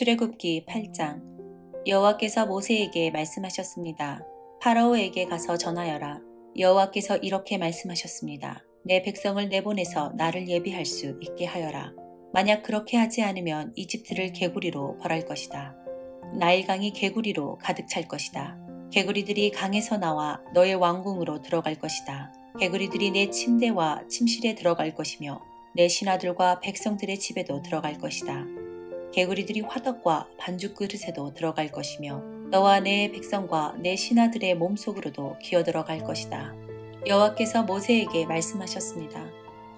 출애굽기 8장. 여호와께서 모세에게 말씀하셨습니다. 파라오에게 가서 전하여라. 여호와께서 이렇게 말씀하셨습니다. 내 백성을 내보내서 나를 예비할 수 있게 하여라. 만약 그렇게 하지 않으면 이집트를 개구리로 벌할 것이다. 나일강이 개구리로 가득 찰 것이다. 개구리들이 강에서 나와 너의 왕궁으로 들어갈 것이다. 개구리들이 내 침대와 침실에 들어갈 것이며 내 신하들과 백성들의 집에도 들어갈 것이다. 개구리들이 화덕과 반죽 그릇에도 들어갈 것이며 너와 내 백성과 내 신하들의 몸속으로도 기어들어갈 것이다. 여호와께서 모세에게 말씀하셨습니다.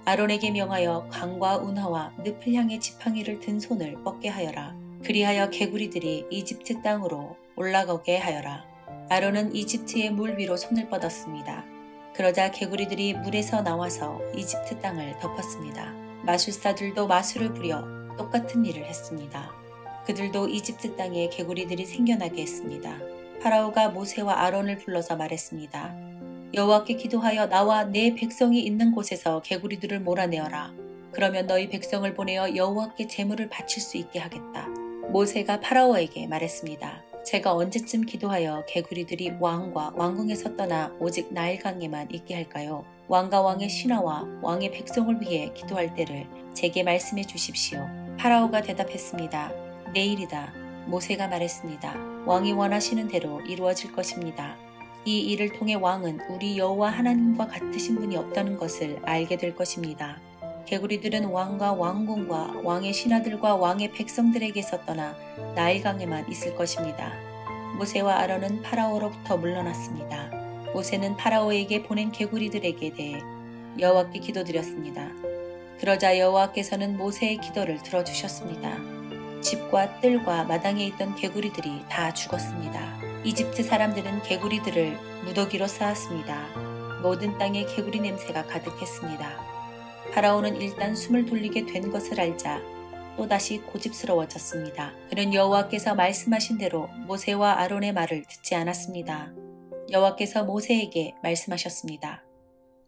아론에게 명하여 강과 운하와 늪을 향해 지팡이를 든 손을 뻗게 하여라. 그리하여 개구리들이 이집트 땅으로 올라가게 하여라. 아론은 이집트의 물 위로 손을 뻗었습니다. 그러자 개구리들이 물에서 나와서 이집트 땅을 덮었습니다. 마술사들도 마술을 부려 똑같은 일을 했습니다. 그들도 이집트 땅에 개구리들이 생겨나게 했습니다. 파라오가 모세와 아론을 불러서 말했습니다. 여호와께 기도하여 나와 내 백성이 있는 곳에서 개구리들을 몰아내어라. 그러면 너희 백성을 보내어 여호와께 제물을 바칠 수 있게 하겠다. 모세가 파라오에게 말했습니다. 제가 언제쯤 기도하여 개구리들이 왕과 왕궁에서 떠나 오직 나일강에만 있게 할까요? 왕과 왕의 신하와 왕의 백성을 위해 기도할 때를 제게 말씀해 주십시오. 파라오가 대답했습니다. 내일이다. 모세가 말했습니다. 왕이 원하시는 대로 이루어질 것입니다. 이 일을 통해 왕은 우리 여호와 하나님과 같으신 분이 없다는 것을 알게 될 것입니다. 개구리들은 왕과 왕궁과 왕의 신하들과 왕의 백성들에게서 떠나 나일강에만 있을 것입니다. 모세와 아론은 파라오로부터 물러났습니다. 모세는 파라오에게 보낸 개구리들에게 대해 여호와께 기도드렸습니다. 그러자 여호와께서는 모세의 기도를 들어주셨습니다. 집과 뜰과 마당에 있던 개구리들이 다 죽었습니다. 이집트 사람들은 개구리들을 무더기로 쌓았습니다. 모든 땅에 개구리 냄새가 가득했습니다. 파라오는 일단 숨을 돌리게 된 것을 알자 또다시 고집스러워졌습니다. 그는 여호와께서 말씀하신 대로 모세와 아론의 말을 듣지 않았습니다. 여호와께서 모세에게 말씀하셨습니다.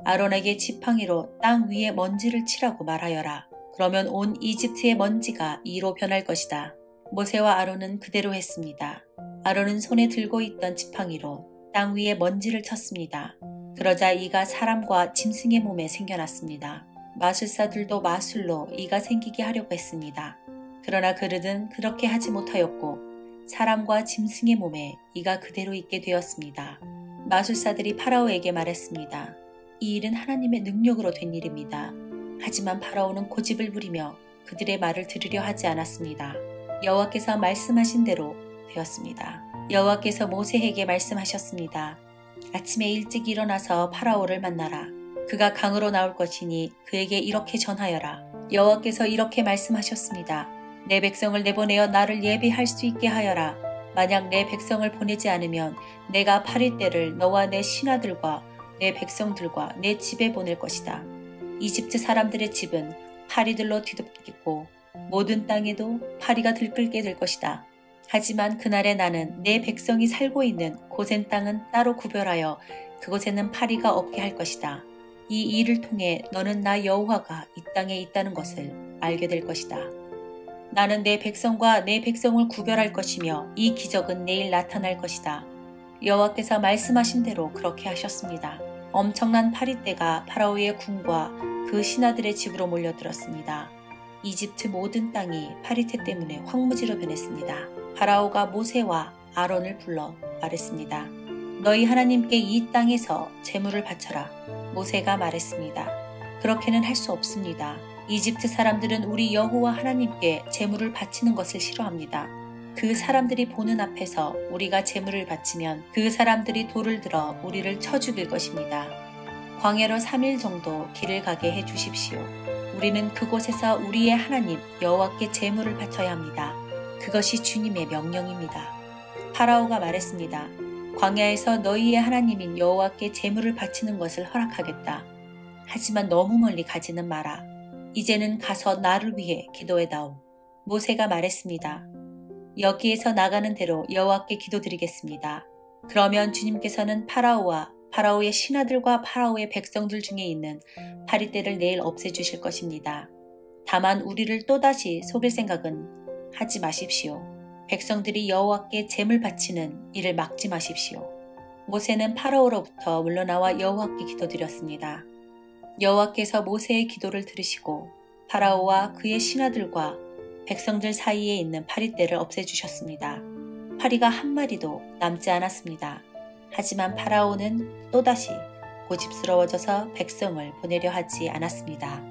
아론에게 지팡이로 땅 위에 먼지를 치라고 말하여라. 그러면 온 이집트의 먼지가 이로 변할 것이다. 모세와 아론은 그대로 했습니다. 아론은 손에 들고 있던 지팡이로 땅 위에 먼지를 쳤습니다. 그러자 이가 사람과 짐승의 몸에 생겨났습니다. 마술사들도 마술로 이가 생기게 하려고 했습니다. 그러나 그들은 그렇게 하지 못하였고 사람과 짐승의 몸에 이가 그대로 있게 되었습니다. 마술사들이 파라오에게 말했습니다. 이 일은 하나님의 능력으로 된 일입니다. 하지만 파라오는 고집을 부리며 그들의 말을 들으려 하지 않았습니다. 여호와께서 말씀하신 대로 되었습니다. 여호와께서 모세에게 말씀하셨습니다. 아침에 일찍 일어나서 파라오를 만나라. 그가 강으로 나올 것이니 그에게 이렇게 전하여라. 여호와께서 이렇게 말씀하셨습니다. 내 백성을 내보내어 나를 예비할 수 있게 하여라. 만약 내 백성을 보내지 않으면 내가 8일 너와 내 신하들과 내 백성들과 내 집에 보낼 것이다. 이집트 사람들의 집은 파리들로 뒤덮이고 모든 땅에도 파리가 들끓게 될 것이다. 하지만 그날에 나는 내 백성이 살고 있는 고센 땅은 따로 구별하여 그곳에는 파리가 없게 할 것이다. 이 일을 통해 너는 나 여호와가 이 땅에 있다는 것을 알게 될 것이다. 나는 내 백성과 내 백성을 구별할 것이며 이 기적은 내일 나타날 것이다. 여호와께서 말씀하신 대로 그렇게 하셨습니다. 엄청난 파리떼가 파라오의 궁과 그 신하들의 집으로 몰려들었습니다. 이집트 모든 땅이 파리떼 때문에 황무지로 변했습니다. 파라오가 모세와 아론을 불러 말했습니다. 너희 하나님께 이 땅에서 제물을 바쳐라. 모세가 말했습니다. 그렇게는 할 수 없습니다. 이집트 사람들은 우리 여호와 하나님께 제물을 바치는 것을 싫어합니다. 그 사람들이 보는 앞에서 우리가 제물을 바치면 그 사람들이 돌을 들어 우리를 쳐 죽일 것입니다. 광야로 3일 정도 길을 가게 해 주십시오. 우리는 그곳에서 우리의 하나님 여호와께 제물을 바쳐야 합니다. 그것이 주님의 명령입니다. 파라오가 말했습니다. 광야에서 너희의 하나님인 여호와께 제물을 바치는 것을 허락하겠다. 하지만 너무 멀리 가지는 마라. 이제는 가서 나를 위해 기도해다오. 모세가 말했습니다. 여기에서 나가는 대로 여호와께 기도드리겠습니다. 그러면 주님께서는 파라오와 파라오의 신하들과 파라오의 백성들 중에 있는 파리떼를 내일 없애주실 것입니다. 다만 우리를 또다시 속일 생각은 하지 마십시오. 백성들이 여호와께 제물 바치는 일을 막지 마십시오. 모세는 파라오로부터 물러나와 여호와께 기도드렸습니다. 여호와께서 모세의 기도를 들으시고 파라오와 그의 신하들과 백성들 사이에 있는 파리떼를 없애주셨습니다. 파리가 한 마리도 남지 않았습니다. 하지만 파라오는 또다시 고집스러워져서 백성을 보내려 하지 않았습니다.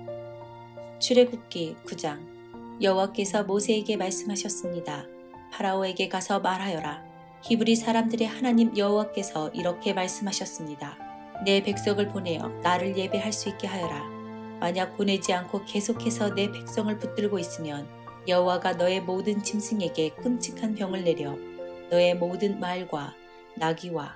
출애굽기 9장. 여호와께서 모세에게 말씀하셨습니다. 파라오에게 가서 말하여라. 히브리 사람들의 하나님 여호와께서 이렇게 말씀하셨습니다. 내 백성을 보내어 나를 예배할 수 있게 하여라. 만약 보내지 않고 계속해서 내 백성을 붙들고 있으면 여호와가 너의 모든 짐승에게 끔찍한 병을 내려 너의 모든 말과 나귀와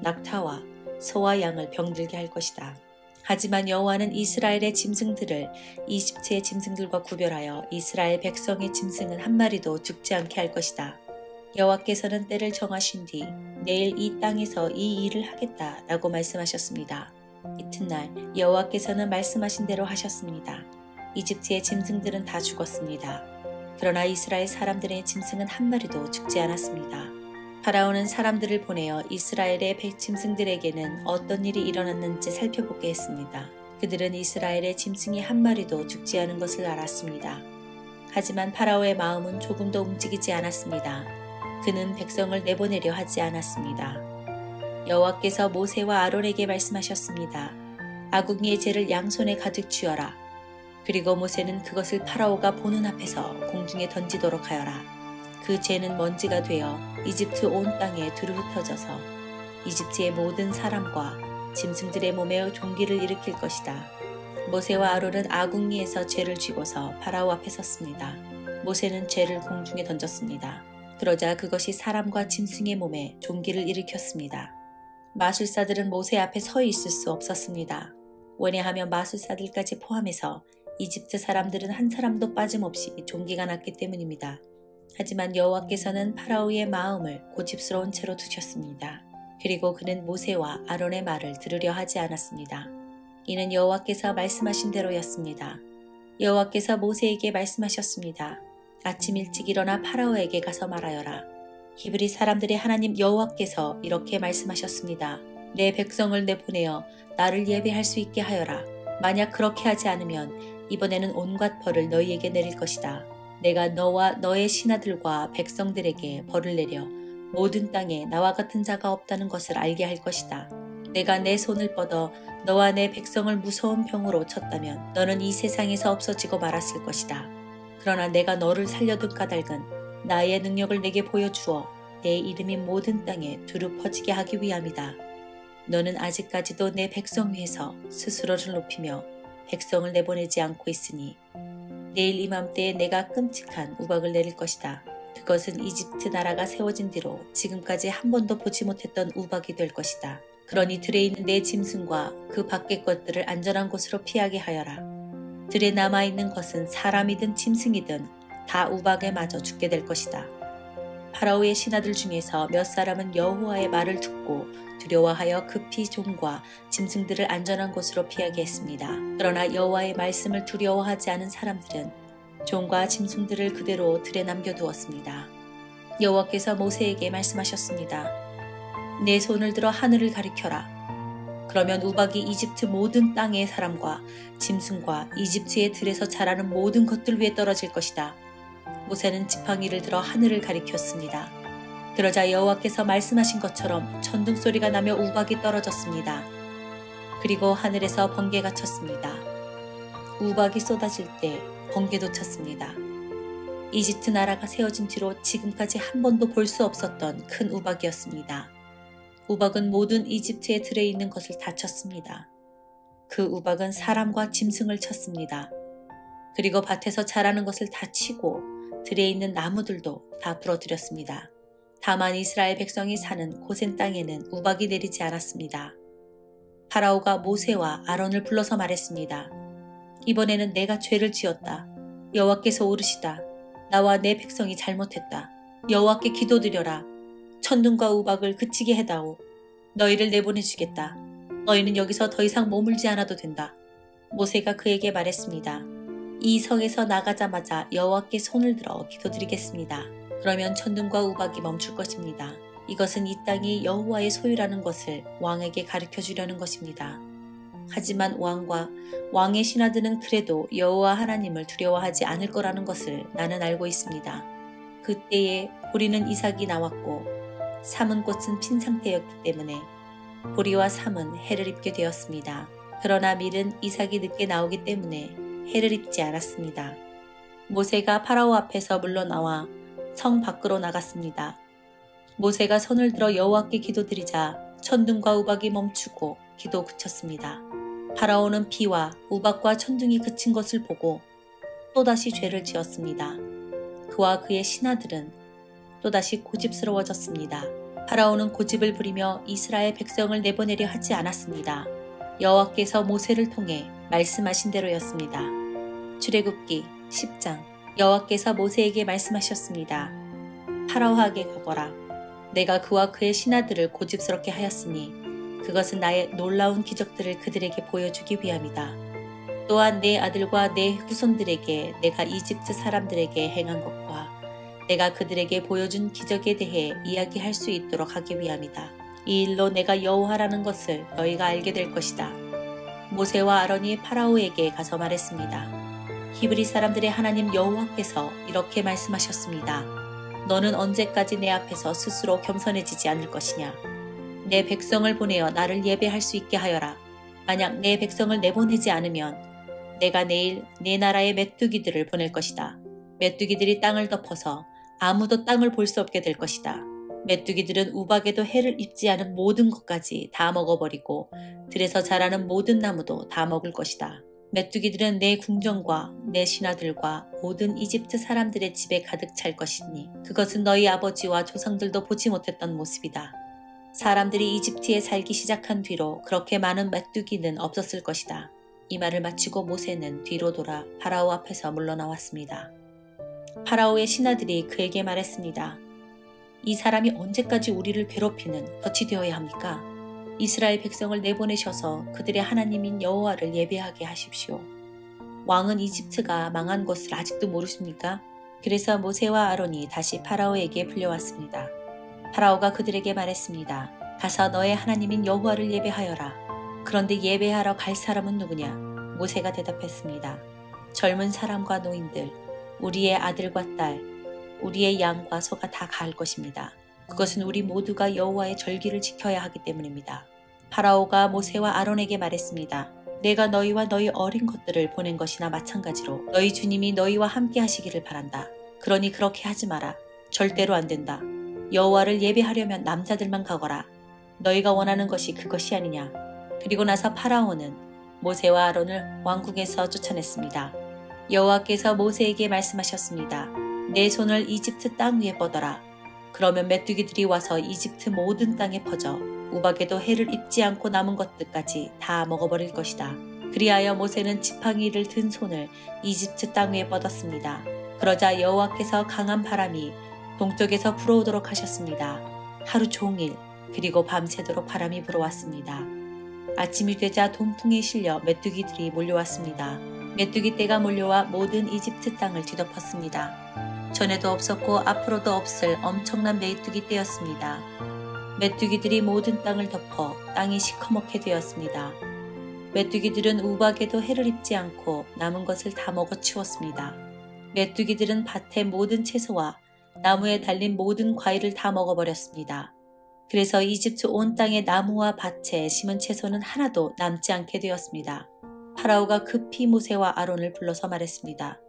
낙타와 소와 양을 병들게 할 것이다. 하지만 여호와는 이스라엘의 짐승들을 이집트의 짐승들과 구별하여 이스라엘 백성의 짐승은 한 마리도 죽지 않게 할 것이다. 여호와께서는 때를 정하신 뒤 내일 이 땅에서 이 일을 하겠다 라고 말씀하셨습니다. 이튿날 여호와께서는 말씀하신 대로 하셨습니다. 이집트의 짐승들은 다 죽었습니다. 그러나 이스라엘 사람들의 짐승은 한 마리도 죽지 않았습니다. 파라오는 사람들을 보내어 이스라엘의 짐승들에게는 어떤 일이 일어났는지 살펴보게 했습니다. 그들은 이스라엘의 짐승이 한 마리도 죽지 않은 것을 알았습니다. 하지만 파라오의 마음은 조금도 움직이지 않았습니다. 그는 백성을 내보내려 하지 않았습니다. 여호와께서 모세와 아론에게 말씀하셨습니다. 아궁이의 재를 양손에 가득 쥐어라. 그리고 모세는 그것을 파라오가 보는 앞에서 공중에 던지도록 하여라. 그 재는 먼지가 되어 이집트 온 땅에 두루 흩어져서 이집트의 모든 사람과 짐승들의 몸에 종기를 일으킬 것이다. 모세와 아론은 아궁이에서 재를 쥐고서 파라오 앞에 섰습니다. 모세는 재를 공중에 던졌습니다. 그러자 그것이 사람과 짐승의 몸에 종기를 일으켰습니다. 마술사들은 모세 앞에 서 있을 수 없었습니다. 왜냐하면 마술사들까지 포함해서 이집트 사람들은 한 사람도 빠짐없이 종기가 났기 때문입니다. 하지만 여호와께서는 파라오의 마음을 고집스러운 채로 두셨습니다. 그리고 그는 모세와 아론의 말을 들으려 하지 않았습니다. 이는 여호와께서 말씀하신 대로였습니다. 여호와께서 모세에게 말씀하셨습니다. 아침 일찍 일어나 파라오에게 가서 말하여라. 히브리 사람들의 하나님 여호와께서 이렇게 말씀하셨습니다. 내 백성을 내보내어 나를 예배할 수 있게 하여라. 만약 그렇게 하지 않으면 이번에는 온갖 벌을 너희에게 내릴 것이다. 내가 너와 너의 신하들과 백성들에게 벌을 내려 모든 땅에 나와 같은 자가 없다는 것을 알게 할 것이다. 내가 내 손을 뻗어 너와 내 백성을 무서운 병으로 쳤다면 너는 이 세상에서 없어지고 말았을 것이다. 그러나 내가 너를 살려둔 까닭은 나의 능력을 내게 보여주어 내 이름이 모든 땅에 두루 퍼지게 하기 위함이다. 너는 아직까지도 내 백성 위에서 스스로를 높이며 백성을 내보내지 않고 있으니 내일 이맘때에 내가 끔찍한 우박을 내릴 것이다. 그것은 이집트 나라가 세워진 뒤로 지금까지 한 번도 보지 못했던 우박이 될 것이다. 그러니 들에 있는 내 짐승과 그 밖의 것들을 안전한 곳으로 피하게 하여라. 들에 남아있는 것은 사람이든 짐승이든 다 우박에 맞아 죽게 될 것이다. 파라오의 신하들 중에서 몇 사람은 여호와의 말을 듣고 두려워하여 급히 종과 짐승들을 안전한 곳으로 피하게 했습니다. 그러나 여호와의 말씀을 두려워하지 않은 사람들은 종과 짐승들을 그대로 들에 남겨두었습니다. 여호와께서 모세에게 말씀하셨습니다. 내 손을 들어 하늘을 가리켜라. 그러면 우박이 이집트 모든 땅의 사람과 짐승과 이집트의 들에서 자라는 모든 것들 위에 떨어질 것이다. 모세는 지팡이를 들어 하늘을 가리켰습니다. 그러자 여호와께서 말씀하신 것처럼 천둥 소리가 나며 우박이 떨어졌습니다. 그리고 하늘에서 번개가 쳤습니다. 우박이 쏟아질 때 번개도 쳤습니다. 이집트 나라가 세워진 뒤로 지금까지 한 번도 볼 수 없었던 큰 우박이었습니다. 우박은 모든 이집트에 들어있는 것을 다 쳤습니다. 그 우박은 사람과 짐승을 쳤습니다. 그리고 밭에서 자라는 것을 다 치고 들에 있는 나무들도 다 부러뜨렸습니다. 다만 이스라엘 백성이 사는 고센 땅에는 우박이 내리지 않았습니다. 파라오가 모세와 아론을 불러서 말했습니다. 이번에는 내가 죄를 지었다. 여호와께서 오르시다. 나와 내 백성이 잘못했다. 여호와께 기도드려라. 천둥과 우박을 그치게 해다오. 너희를 내보내주겠다. 너희는 여기서 더 이상 머물지 않아도 된다. 모세가 그에게 말했습니다. 이 성에서 나가자마자 여호와께 손을 들어 기도드리겠습니다. 그러면 천둥과 우박이 멈출 것입니다. 이것은 이 땅이 여호와의 소유라는 것을 왕에게 가르쳐 주려는 것입니다. 하지만 왕과 왕의 신하들은 그래도 여호와 하나님을 두려워하지 않을 거라는 것을 나는 알고 있습니다. 그때에 보리는 이삭이 나왔고 삼은 꽃은 핀 상태였기 때문에 보리와 삼은 해를 입게 되었습니다. 그러나 밀은 이삭이 늦게 나오기 때문에 해를 입지 않았습니다. 모세가 파라오 앞에서 물러나와 성 밖으로 나갔습니다. 모세가 손을 들어 여호와께 기도드리자 천둥과 우박이 멈추고 기도 그쳤습니다. 파라오는 비와 우박과 천둥이 그친 것을 보고 또다시 죄를 지었습니다. 그와 그의 신하들은 또다시 고집스러워졌습니다. 파라오는 고집을 부리며 이스라엘 백성을 내보내려 하지 않았습니다. 여호와께서 모세를 통해 말씀하신 대로였습니다. 출애굽기 10장. 여호와께서 모세에게 말씀하셨습니다. 파라오에게 가거라. 내가 그와 그의 신하들을 고집스럽게 하였으니 그것은 나의 놀라운 기적들을 그들에게 보여주기 위함이다. 또한 내 아들과 내 후손들에게 내가 이집트 사람들에게 행한 것과 내가 그들에게 보여준 기적에 대해 이야기할 수 있도록 하기 위함이다. 이 일로 내가 여호와라는 것을 너희가 알게 될 것이다. 모세와 아론이 파라오에게 가서 말했습니다. 히브리 사람들의 하나님 여호와께서 이렇게 말씀하셨습니다. 너는 언제까지 내 앞에서 스스로 겸손해지지 않을 것이냐. 내 백성을 보내어 나를 예배할 수 있게 하여라. 만약 내 백성을 내보내지 않으면 내가 내일 내 나라의 메뚜기들을 보낼 것이다. 메뚜기들이 땅을 덮어서 아무도 땅을 볼 수 없게 될 것이다. 메뚜기들은 우박에도 해를 입지 않은 모든 것까지 다 먹어버리고 들에서 자라는 모든 나무도 다 먹을 것이다. 메뚜기들은 내 궁정과 내 신하들과 모든 이집트 사람들의 집에 가득 찰 것이니 그것은 너희 아버지와 조상들도 보지 못했던 모습이다. 사람들이 이집트에 살기 시작한 뒤로 그렇게 많은 메뚜기는 없었을 것이다. 이 말을 마치고 모세는 뒤로 돌아 파라오 앞에서 물러나왔습니다. 파라오의 신하들이 그에게 말했습니다. 이 사람이 언제까지 우리를 괴롭히는 덫이 되어야 합니까? 이스라엘 백성을 내보내셔서 그들의 하나님인 여호와를 예배하게 하십시오. 왕은 이집트가 망한 것을 아직도 모르십니까? 그래서 모세와 아론이 다시 파라오에게 불려왔습니다. 파라오가 그들에게 말했습니다. 가서 너의 하나님인 여호와를 예배하여라. 그런데 예배하러 갈 사람은 누구냐? 모세가 대답했습니다. 젊은 사람과 노인들, 우리의 아들과 딸, 우리의 양과 소가 다 갈 것입니다. 그것은 우리 모두가 여호와의 절기를 지켜야 하기 때문입니다. 파라오가 모세와 아론에게 말했습니다. 내가 너희와 너희 어린 것들을 보낸 것이나 마찬가지로 너희 주님이 너희와 함께 하시기를 바란다. 그러니 그렇게 하지 마라. 절대로 안 된다. 여호와를 예배하려면 남자들만 가거라. 너희가 원하는 것이 그것이 아니냐. 그리고 나서 파라오는 모세와 아론을 왕궁에서 쫓아냈습니다. 여호와께서 모세에게 말씀하셨습니다. 내 손을 이집트 땅 위에 뻗어라. 그러면 메뚜기들이 와서 이집트 모든 땅에 퍼져 우박에도 해를 입지 않고 남은 것들까지 다 먹어버릴 것이다. 그리하여 모세는 지팡이를 든 손을 이집트 땅 위에 뻗었습니다. 그러자 여호와께서 강한 바람이 동쪽에서 불어오도록 하셨습니다. 하루 종일 그리고 밤새도록 바람이 불어왔습니다. 아침이 되자 동풍에 실려 메뚜기들이 몰려왔습니다. 메뚜기 떼가 몰려와 모든 이집트 땅을 뒤덮었습니다. 전에도 없었고 앞으로도 없을 엄청난 메뚜기 떼였습니다. 메뚜기들이 모든 땅을 덮어 땅이 시커멓게 되었습니다. 메뚜기들은 우박에도 해를 입지 않고 남은 것을 다 먹어치웠습니다. 메뚜기들은 밭의 모든 채소와 나무에 달린 모든 과일을 다 먹어버렸습니다. 그래서 이집트 온 땅의 나무와 밭에 심은 채소는 하나도 남지 않게 되었습니다. 파라오가 급히 모세와 아론을 불러서 말했습니다.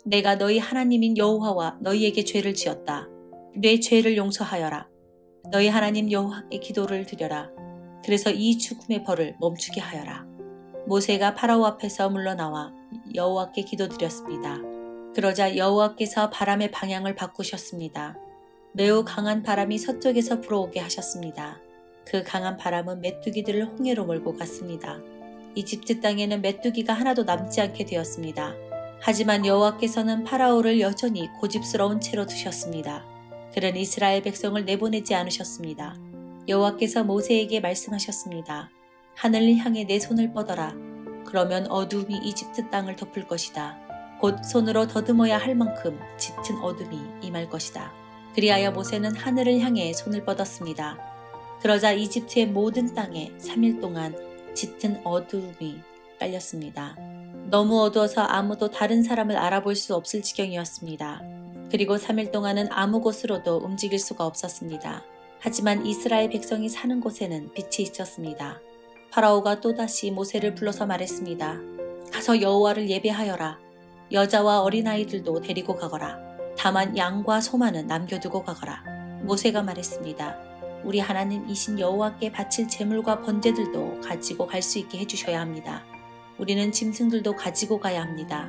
내가 너희 하나님인 여호와와 너희에게 죄를 지었다. 내 죄를 용서하여라. 너희 하나님 여호와께 기도를 드려라. 그래서 이 죽음의 벌을 멈추게 하여라. 모세가 파라오 앞에서 물러나와 여호와께 기도드렸습니다. 그러자 여호와께서 바람의 방향을 바꾸셨습니다. 매우 강한 바람이 서쪽에서 불어오게 하셨습니다. 그 강한 바람은 메뚜기들을 홍해로 몰고 갔습니다. 이집트 땅에는 메뚜기가 하나도 남지 않게 되었습니다. 하지만 여호와께서는 파라오를 여전히 고집스러운 채로 두셨습니다. 그는 이스라엘 백성을 내보내지 않으셨습니다. 여호와께서 모세에게 말씀하셨습니다. 하늘을 향해 내 손을 뻗어라. 그러면 어두움이 이집트 땅을 덮을 것이다. 곧 손으로 더듬어야 할 만큼 짙은 어둠이 임할 것이다. 그리하여 모세는 하늘을 향해 손을 뻗었습니다. 그러자 이집트의 모든 땅에 3일 동안 짙은 어둠이 깔렸습니다. 너무 어두워서 아무도 다른 사람을 알아볼 수 없을 지경이었습니다. 그리고 3일 동안은 아무 곳으로도 움직일 수가 없었습니다. 하지만 이스라엘 백성이 사는 곳에는 빛이 있었습니다. 파라오가 또다시 모세를 불러서 말했습니다. 가서 여호와를 예배하여라. 여자와 어린아이들도 데리고 가거라. 다만 양과 소만은 남겨두고 가거라. 모세가 말했습니다. 우리 하나님이신 여호와께 바칠 제물과 번제들도 가지고 갈 수 있게 해주셔야 합니다. 우리는 짐승들도 가지고 가야 합니다.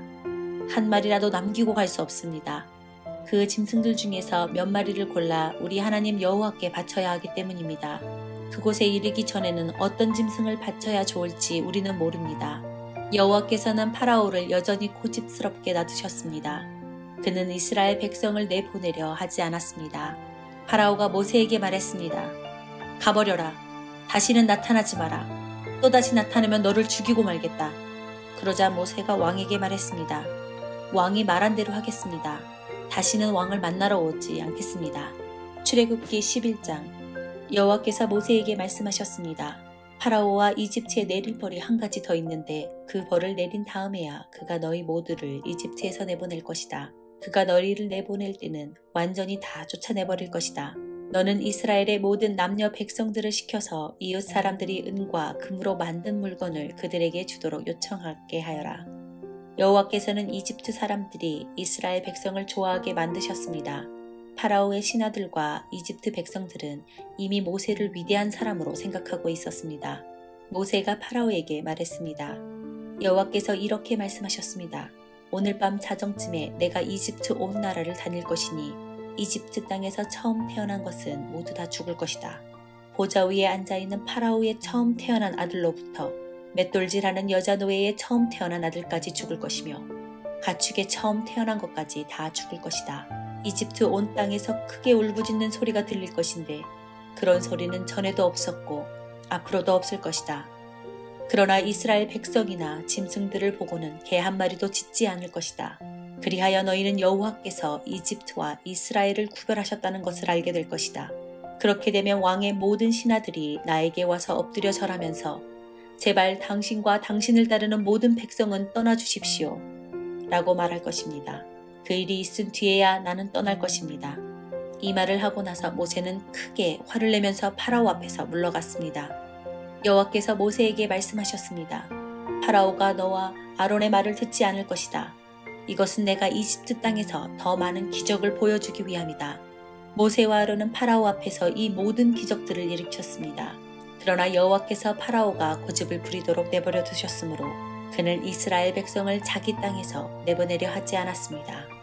한 마리라도 남기고 갈 수 없습니다. 그 짐승들 중에서 몇 마리를 골라 우리 하나님 여호와께 바쳐야 하기 때문입니다. 그곳에 이르기 전에는 어떤 짐승을 바쳐야 좋을지 우리는 모릅니다. 여호와께서는 파라오를 여전히 고집스럽게 놔두셨습니다. 그는 이스라엘 백성을 내보내려 하지 않았습니다. 파라오가 모세에게 말했습니다. 가버려라. 다시는 나타나지 마라. 또다시 나타나면 너를 죽이고 말겠다. 그러자 모세가 왕에게 말했습니다. 왕이 말한 대로 하겠습니다. 다시는 왕을 만나러 오지 않겠습니다. 출애굽기 11장. 여호와께서 모세에게 말씀하셨습니다. 파라오와 이집트에 내릴 벌이 한 가지 더 있는데 그 벌을 내린 다음에야 그가 너희 모두를 이집트에서 내보낼 것이다. 그가 너희를 내보낼 때는 완전히 다 쫓아내버릴 것이다. 너는 이스라엘의 모든 남녀 백성들을 시켜서 이웃 사람들이 은과 금으로 만든 물건을 그들에게 주도록 요청하게 하여라. 여호와께서는 이집트 사람들이 이스라엘 백성을 좋아하게 만드셨습니다. 파라오의 신하들과 이집트 백성들은 이미 모세를 위대한 사람으로 생각하고 있었습니다. 모세가 파라오에게 말했습니다. 여호와께서 이렇게 말씀하셨습니다. 오늘 밤 자정쯤에 내가 이집트 온 나라를 다닐 것이니 이집트 땅에서 처음 태어난 것은 모두 다 죽을 것이다. 보좌 위에 앉아있는 파라오의 처음 태어난 아들로부터 맷돌질하는 여자 노예의 처음 태어난 아들까지 죽을 것이며 가축의 처음 태어난 것까지 다 죽을 것이다. 이집트 온 땅에서 크게 울부짖는 소리가 들릴 것인데 그런 소리는 전에도 없었고 앞으로도 없을 것이다. 그러나 이스라엘 백성이나 짐승들을 보고는 개 한 마리도 짖지 않을 것이다. 그리하여 너희는 여호와께서 이집트와 이스라엘을 구별하셨다는 것을 알게 될 것이다. 그렇게 되면 왕의 모든 신하들이 나에게 와서 엎드려 절하면서 제발 당신과 당신을 따르는 모든 백성은 떠나주십시오 라고 말할 것입니다. 그 일이 있은 뒤에야 나는 떠날 것입니다. 이 말을 하고 나서 모세는 크게 화를 내면서 파라오 앞에서 물러갔습니다. 여호와께서 모세에게 말씀하셨습니다. 파라오가 너와 아론의 말을 듣지 않을 것이다. 이것은 내가 이집트 땅에서 더 많은 기적을 보여주기 위함이다. 모세와 아론은 파라오 앞에서 이 모든 기적들을 일으켰습니다. 그러나 여호와께서 파라오가 고집을 부리도록 내버려 두셨으므로 그는 이스라엘 백성을 자기 땅에서 내보내려 하지 않았습니다.